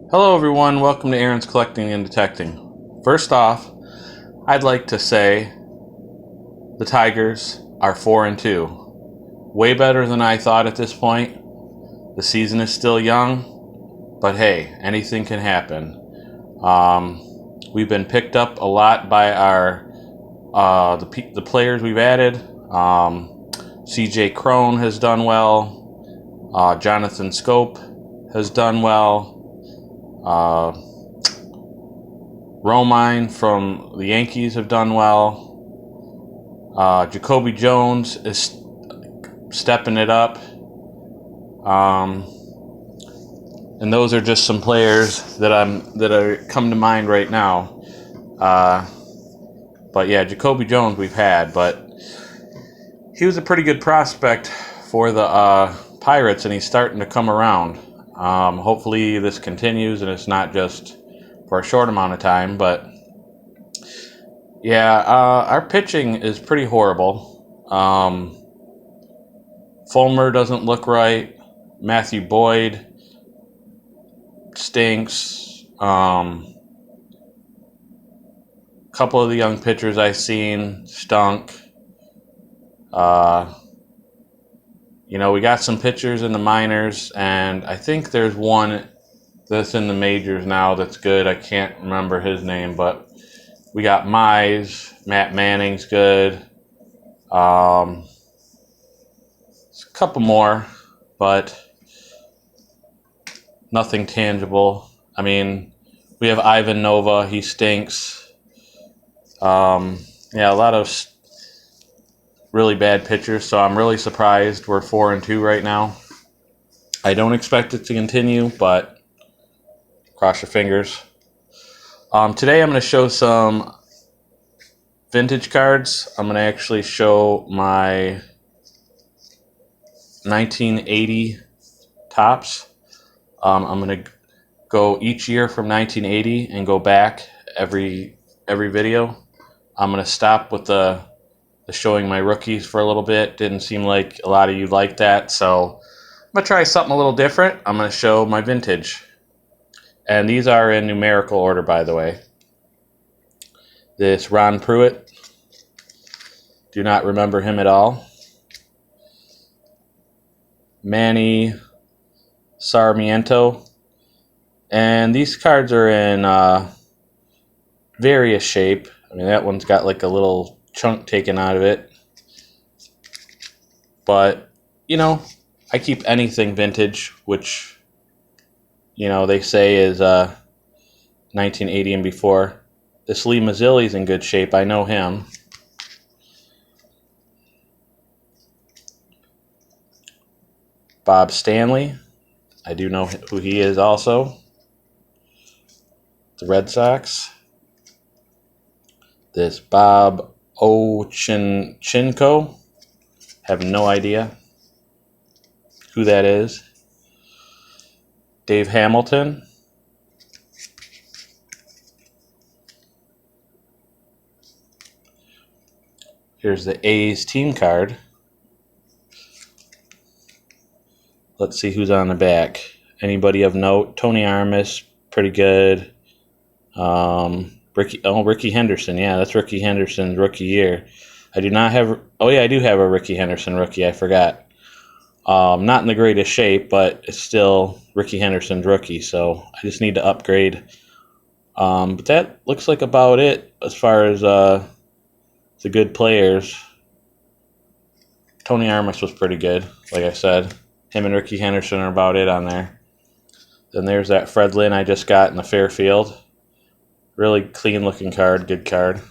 Hello everyone, welcome to Aaron's Collecting and Detecting. First off, I'd like to say the Tigers are 4-2. Way better than I thought at this point. The season is still young, but hey, anything can happen. We've been picked up a lot by our the players we've added. CJ Crone has done well. Jonathan Scope has done well. Romine from the Yankees have done well. Jacoby Jones is stepping it up. And those are just some players that are come to mind right now. But yeah, Jacoby Jones we've had, but he was a pretty good prospect for the Pirates, and he's starting to come around. Hopefully this continues and it's not just for a short amount of time, but yeah, our pitching is pretty horrible. Fulmer doesn't look right. Matthew Boyd stinks. Couple of the young pitchers I've seen stunk. We got some pitchers in the minors, and I think there's one that's in the majors now that's good. I can't remember his name, but we got Mize. Matt Manning's good. A couple more, but nothing tangible. I mean, we have Ivan Nova. He stinks. A lot of really bad pitchers, so I'm really surprised we're 4-2 right now. I don't expect it to continue, but cross your fingers. Today I'm going to show some vintage cards. I'm going to actually show my 1980 Topps. I'm going to go each year from 1980 and go back every video. I'm going to stop with the showing my rookies for a little bit. Didn't seem like a lot of you liked that, so I'm going to try something a little different. I'm going to show my vintage. And these are in numerical order, by the way. This Ron Pruitt. Do not remember him at all. Manny Sarmiento. And these cards are in various shape. I mean, that one's got like a little chunk taken out of it. But, I keep anything vintage, which, they say is 1980 and before. This Lee Mazzilli's in good shape. I know him. Bob Stanley. I do know who he is also. The Red Sox. This Bob Ochinko. Have no idea who that is. Dave Hamilton. Here's the A's team card. Let's see who's on the back. Anybody of note? Tony Armas, pretty good. Ricky Henderson. Yeah, that's Ricky Henderson's rookie year. I do not have... Oh, yeah, I do have a Ricky Henderson rookie. I forgot. Not in the greatest shape, but it's still Ricky Henderson's rookie, so I just need to upgrade. But that looks like about it as far as the good players. Tony Armas was pretty good, like I said. Him and Ricky Henderson are about it on there. Then there's that Fred Lynn I just got in the Fairfield. Really clean-looking card, good card.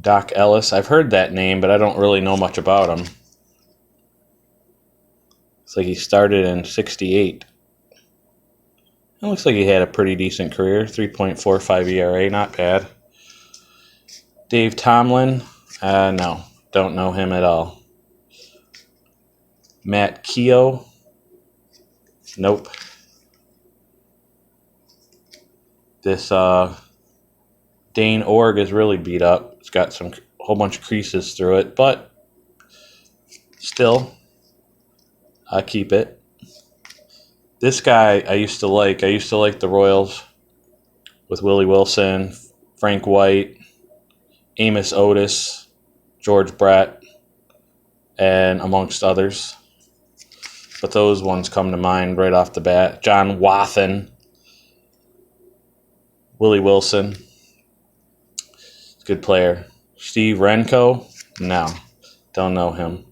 Doc Ellis. I've heard that name, but I don't really know much about him. It's like he started in 68. It looks like he had a pretty decent career. 3.45 ERA, not bad. Dave Tomlin. No, don't know him at all. Matt Keogh. Nope. This Dane Org is really beat up. It's got a whole bunch of creases through it, but still I keep it. This guy I used to like. I used to like the Royals with Willie Wilson, Frank White, Amos Otis, George Brett, and amongst others. But those ones come to mind right off the bat. John Wathan, Willie Wilson, good player. Steve Renko, no, don't know him.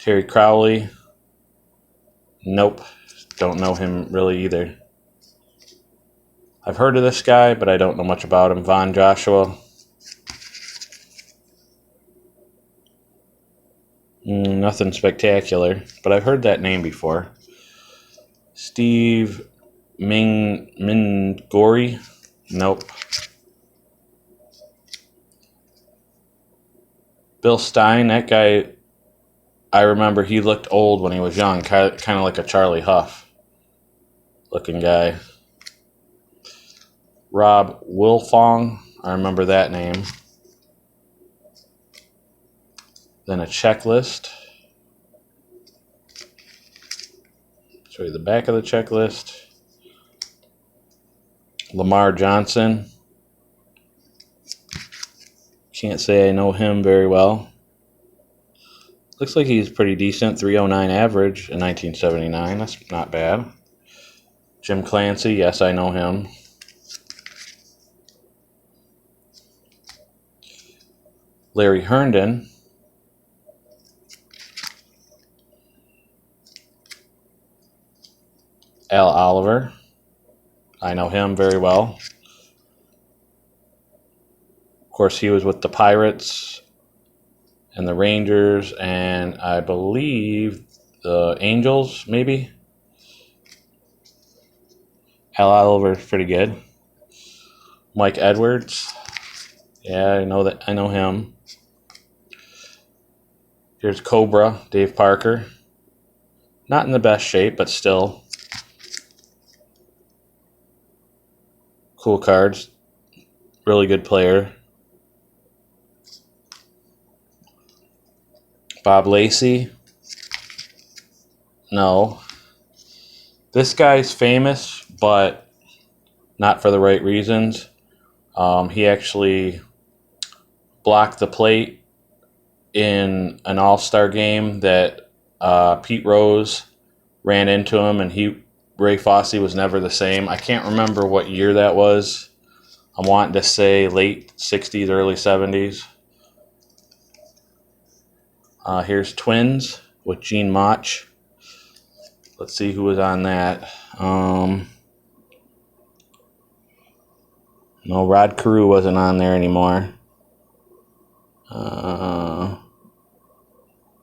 Terry Crowley, nope, don't know him really either. I've heard of this guy, but I don't know much about him. Von Joshua, nothing spectacular, but I've heard that name before. Steve Mingori, nope. Bill Stein, that guy, I remember he looked old when he was young, kind of like a Charlie Huff looking guy. Rob Wilfong, I remember that name. Then a checklist. Show you the back of the checklist. Lamar Johnson. Can't say I know him very well. Looks like he's pretty decent. 309 average in 1979. That's not bad. Jim Clancy. Yes, I know him. Larry Herndon. Al Oliver. I know him very well. Of course, he was with the Pirates and the Rangers and I believe the Angels, maybe. Al Oliver's pretty good. Mike Edwards. Yeah, I know him. Here's Cobra, Dave Parker. Not in the best shape, but still. Cool cards. Really good player. Bob Lacey. No. This guy's famous, but not for the right reasons. He actually blocked the plate in an all-star game that Pete Rose ran into him, and Ray Fosse was never the same. I can't remember what year that was. I'm wanting to say late 60s, early 70s. Here's Twins with Gene Mach. Let's see who was on that. No, Rod Carew wasn't on there anymore.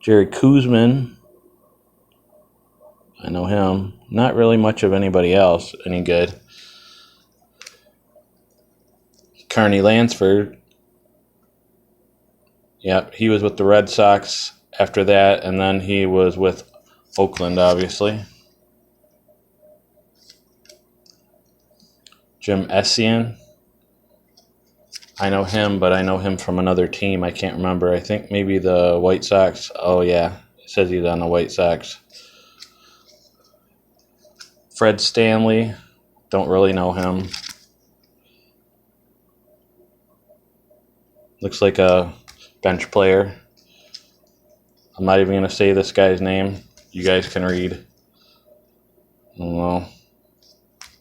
Jerry Koosman. I know him. Not really much of anybody else any good. Carney Lansford. Yep, he was with the Red Sox after that, and then he was with Oakland, obviously. Jim Essien. I know him, but I know him from another team. I can't remember. I think maybe the White Sox. Oh, yeah. It says he's on the White Sox. Fred Stanley. Don't really know him. Looks like a bench player. I'm not even going to say this guy's name. You guys can read. I don't know.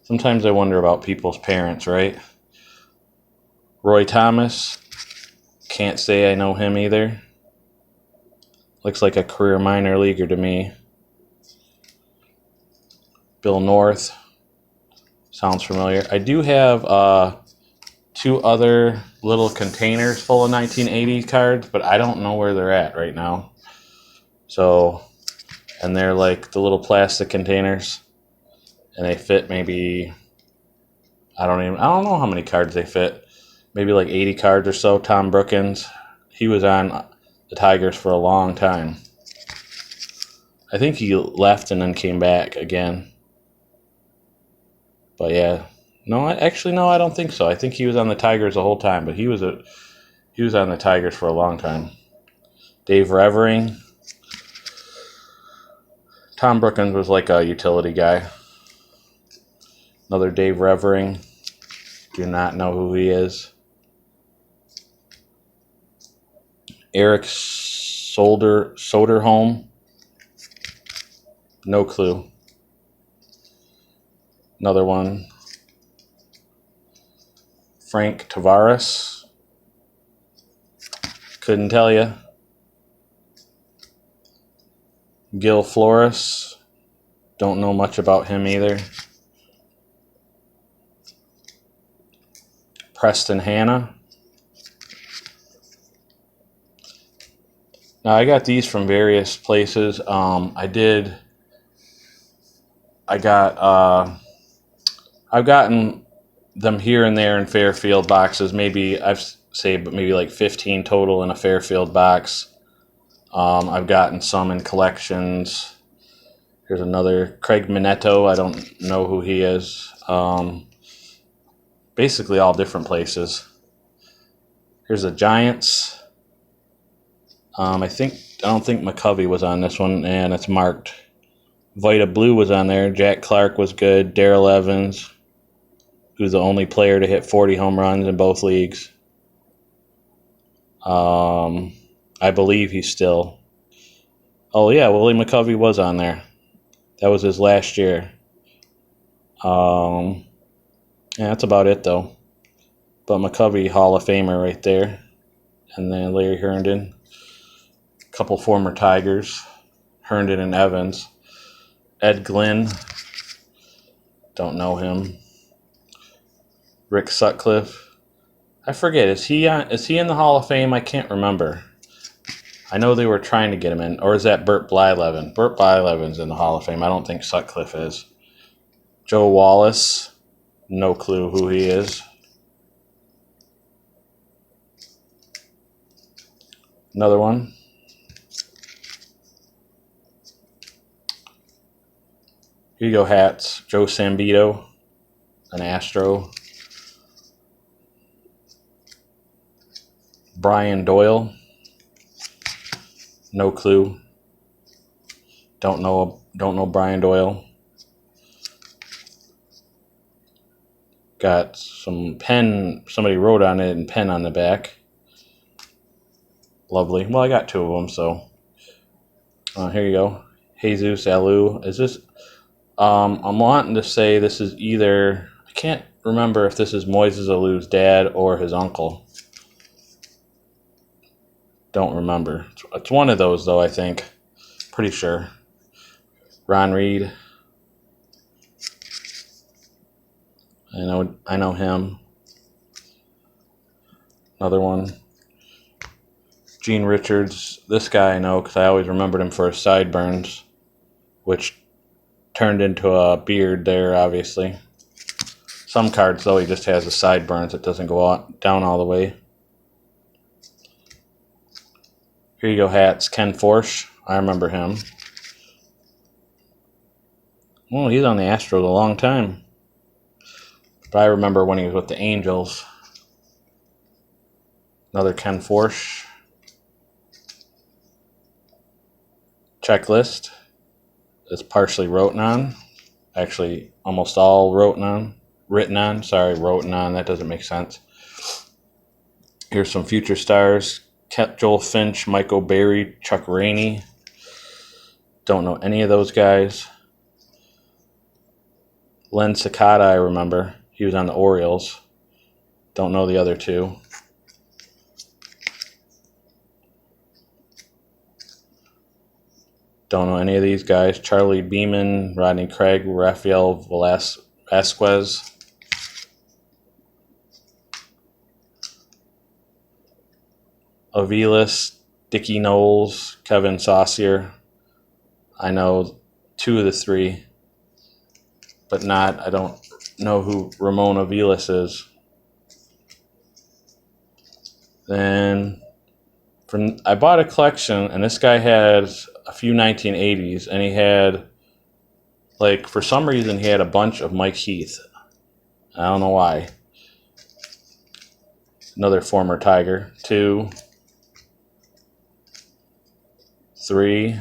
Sometimes I wonder about people's parents, right? Roy Thomas. Can't say I know him either. Looks like a career minor leaguer to me. Bill North. Sounds familiar. I do have two other little containers full of 1980 cards, but I don't know where they're at right now. So, and they're like the little plastic containers, and they fit maybe, I don't know how many cards they fit. Maybe like 80 cards or so. Tom Brookins, he was on the Tigers for a long time. I think he left and then came back again. But yeah, no, I don't think so. I think he was on the Tigers the whole time, but he was on the Tigers for a long time. Dave Revering. Tom Brookens was like a utility guy. Another Dave Revering. Do not know who he is. Eric Soderholm. No clue. Another one. Frank Tavares. Couldn't tell you. Gil Flores. Don't know much about him either. Preston Hanna. Now I got these from various places. I've gotten them here and there in Fairfield boxes. Maybe I've saved maybe like 15 total in a Fairfield box. I've gotten some in collections. Here's another Craig Minetto. I don't know who he is. Basically all different places. Here's the Giants. I don't think McCovey was on this one, and it's marked. Vita Blue was on there. Jack Clark was good. Darrell Evans, who's the only player to hit 40 home runs in both leagues. I believe he's still. Oh yeah, Willie McCovey was on there. That was his last year. Yeah, that's about it though. But McCovey, Hall of Famer right there. And then Larry Herndon. A couple former Tigers. Herndon and Evans. Ed Glynn. Don't know him. Rick Sutcliffe. I forget. Is he in the Hall of Fame? I can't remember. I know they were trying to get him in. Or is that Burt Blyleven? Burt Blyleven's in the Hall of Fame. I don't think Sutcliffe is. Joe Wallace. No clue who he is. Another one. Here you go, hats. Joe Sambito, an Astro. Brian Doyle. No clue. Don't know Brian Doyle. Got some pen. Somebody wrote on it and pen on the back. Lovely. Well, I got two of them, so here you go. Jesus Alou. Is this? I'm wanting to say this is either. I can't remember if this is Moises Alou's dad or his uncle. Don't remember. It's one of those, though, I think. Pretty sure. Ron Reed. I know him. Another one. Gene Richards. This guy I know because I always remembered him for his sideburns, which turned into a beard there, obviously. Some cards, though, he just has the sideburns. It doesn't go down all the way. Here you go, hats. Ken Forsch. I remember him. Well, he's on the Astros a long time. But I remember when he was with the Angels. Another Ken Forsch. Checklist is partially written on. Actually, almost all written on. That doesn't make sense. Here's some future stars. Joel Finch, Michael Berry, Chuck Rainey. Don't know any of those guys. Len Sakata, I remember. He was on the Orioles. Don't know the other two. Don't know any of these guys. Charlie Beeman, Rodney Craig, Rafael Vasquez. Aviles, Dickie Knowles, Kevin Saucier. I know two of the three, but I don't know who Ramon Aviles is. Then I bought a collection, and this guy had a few 1980s, and he had, for some reason, he had a bunch of Mike Heath. I don't know why. Another former Tiger. 2, 3,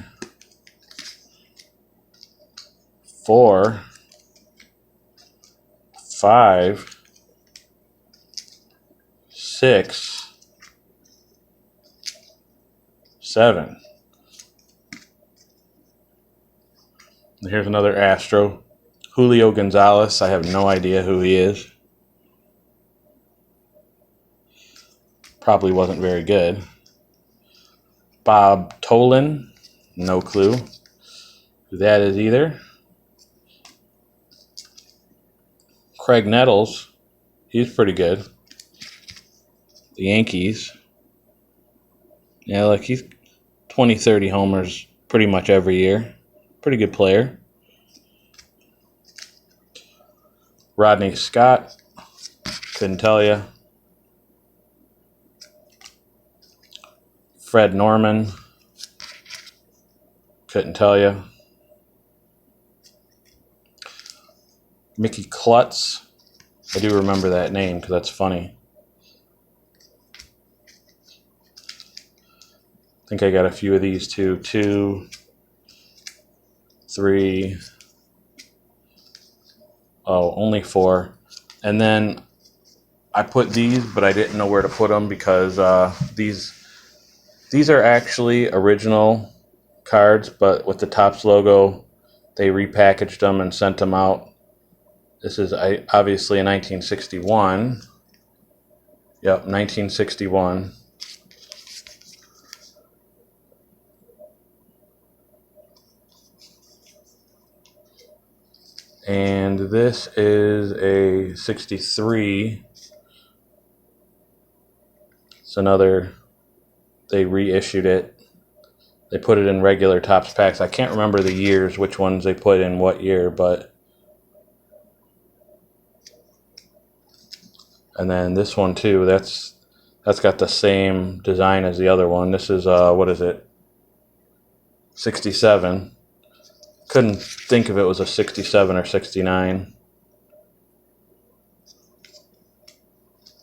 4, 5, 6, 7. And here's another Astro. Julio Gonzalez. I have no idea who he is. Probably wasn't very good. Bob Tolan. No clue who that is either. Craig Nettles. He's pretty good. The Yankees. Yeah, like he's 20, 30 homers pretty much every year. Pretty good player. Rodney Scott. Couldn't tell you. Fred Norman. Couldn't tell you. Mickey Klutz. I do remember that name because that's funny. I think I got a few of these too. 2, 3. Oh, only 4. And then I put these, but I didn't know where to put them because these are actually original cards, but with the Topps logo, they repackaged them and sent them out. This is obviously a 1961. Yep, 1961. And this is a 63. It's another, they reissued it. They put it in regular Topps packs. I can't remember the years, which ones they put in what year, but. And then this one too, that's got the same design as the other one. This is, what is it? 67. Couldn't think if it was a 67 or 69.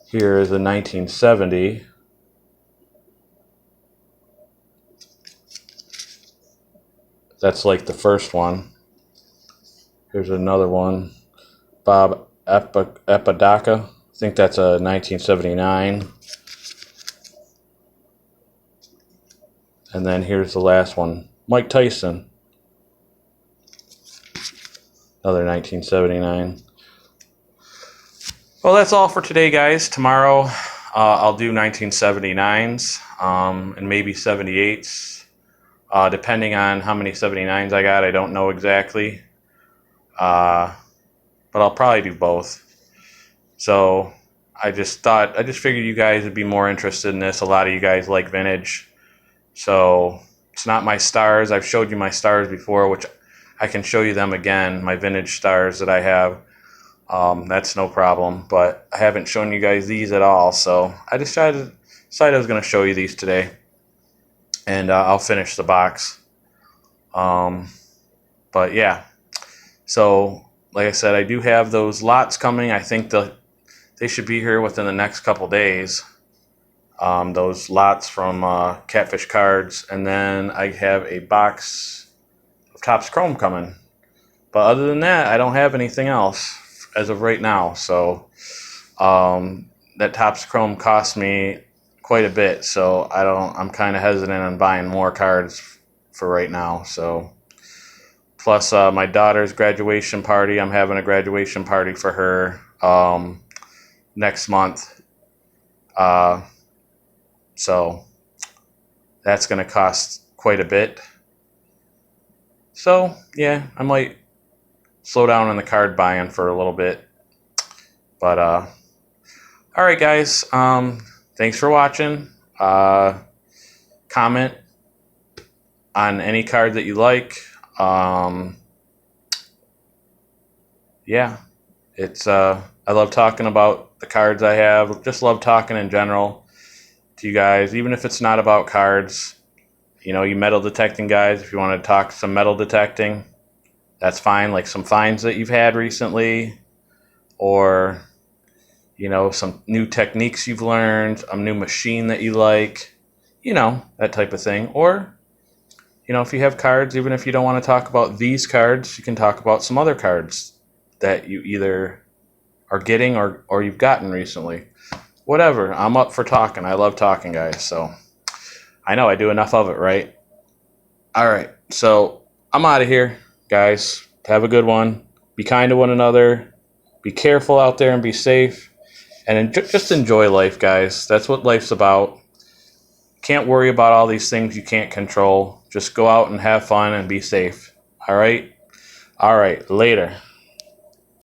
Here is a 1970. That's like the first one. Here's another one. Bob Apodaca. I think that's a 1979. And then here's the last one. Mike Tyson. Another 1979. Well, that's all for today, guys. Tomorrow I'll do 1979s and maybe 78s. Depending on how many 79s I got, I don't know exactly. But I'll probably do both. So I just figured you guys would be more interested in this. A lot of you guys like vintage. So it's not my stars. I've showed you my stars before, which I can show you them again, my vintage stars that I have. That's no problem. But I haven't shown you guys these at all. So I decided I was going to show you these today. And I'll finish the box. But yeah. So like I said, I do have those lots coming. I think they should be here within the next couple days. Those lots from Catfish Cards. And then I have a box of Topps Chrome coming. But other than that, I don't have anything else as of right now. So that Topps Chrome cost me quite a bit. So I'm kind of hesitant on buying more cards for right now. So plus my daughter's graduation party. I'm having a graduation party for her next month. So that's going to cost quite a bit. So yeah, I might slow down on the card buying for a little bit. But all right, guys. Thanks for watching. Comment on any card that you like. Yeah, it's I love talking about the cards I have. Just love talking in general to you guys, even if it's not about cards. You know, you metal detecting guys, if you want to talk some metal detecting, that's fine. Like some finds that you've had recently, or you know, some new techniques you've learned, a new machine that you like, you know, that type of thing. Or if you have cards, even if you don't want to talk about these cards, you can talk about some other cards that you either are getting or you've gotten recently. Whatever. I'm up for talking. I love talking, guys. So I know I do enough of it, right? All right. So I'm out of here, guys. Have a good one. Be kind to one another. Be careful out there and be safe. And just enjoy life, guys. That's what life's about. Can't worry about all these things you can't control. Just go out and have fun and be safe. All right? All right. Later.